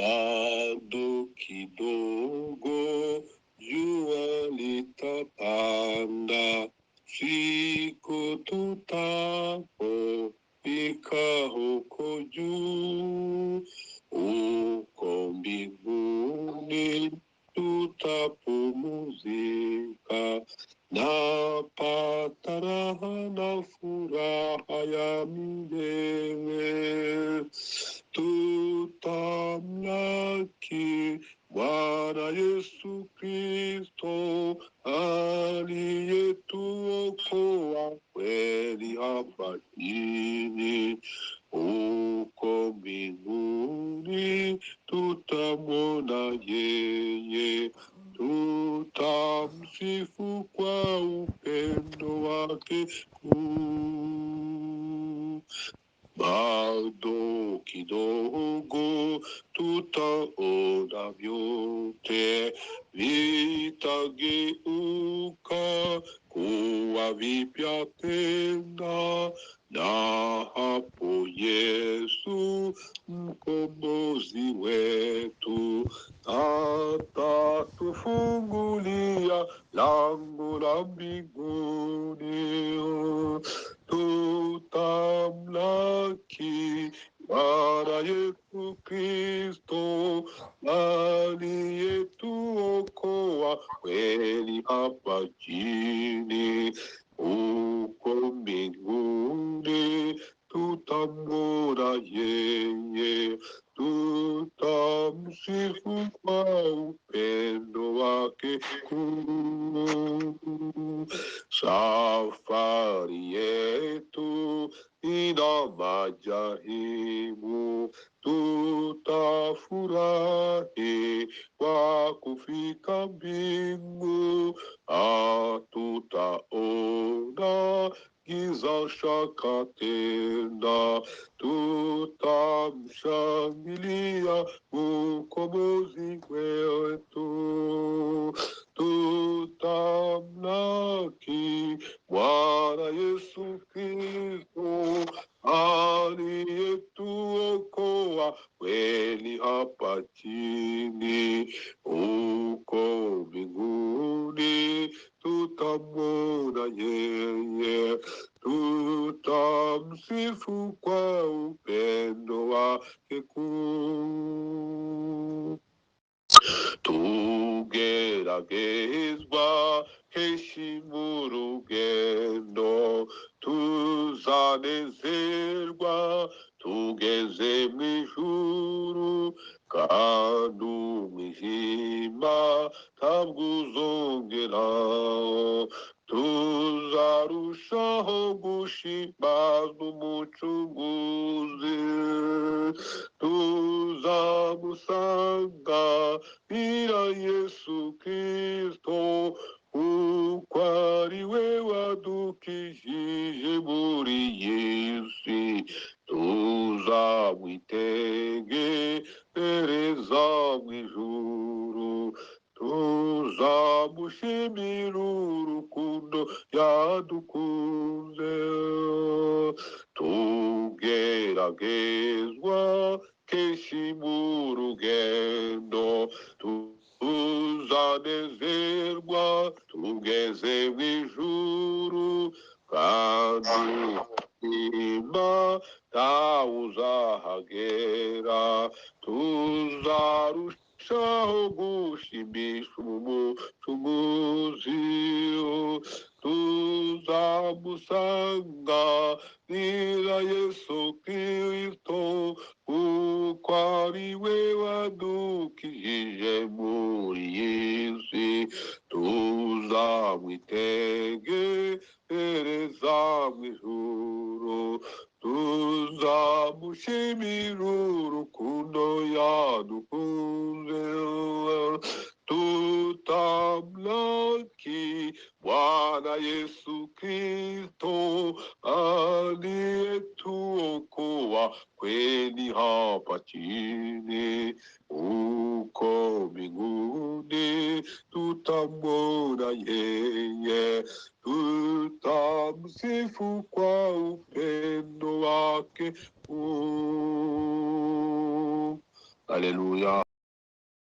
bado kidogo jua litapanda, siku tutapofika huko juu, huko mbinguni tutapumzika, napata raha na furaha ya milele. Tutamlaki Bwana Yesu Kristo aliyetuokoa kweli hapa chini, huko mbinguni tutamwona yeye, tutamsifu kwa upendo wake kuu. Bado kidogo tutaona vyote vitageuka kuwa vipya tena, na hapo Yesu mkombozi wetu atatufungulia lango la mbinguni. Tutamlaki Bwana Yesu Kristo aliyetuokoa kweli hapa chini, huko mbinguni tutamwona yeye, tutamsifu kwa upendo wake kuu. Safari yetu ina majaribu, tutafurahi kwa kufika mbingu, hatutaona giza shaka tena, tutamshangilia mkombozi wetu, tutamlaki Bwana Yesu Kristo aliyetuokoa kweli hapa chini, huko mbinguni tutamwona yeye, tutamsifu kwa upendo wake kuu. Tugeragezwa heshimu urugendo, tuzanezerwa tugeze mw'ijuru, kandi umwijima ntabwo uzongera, tuzarushaho gushimbaza umucunguzi, tuzamusanga ira Yesu Kristo, kuko ari we wadukijije muri iyi si, tuzamwitegereza mw'ijuru, tuzamushimira urukundo yadukunze. Tugeragezwa kenshi mu rugendo, tuzanezerwa tugeze mw'ijuru, kandi umutima ntawuzahagera, tuzarushaho gushimisha umucunguzi, tuzamusanga nira Yesu Kristo, kuko ari we wadukijije muri iyi si, tuzamwitegereza mw'ijuru, tuzamushimira urukundo yadukunze, tutamlaki Bwana Yesu Kristo aliyetuokoa kweli hapa chini, huko mbinguni tutamwona yeye, tutamsifu kwa upendo wake kuu. Haleluya.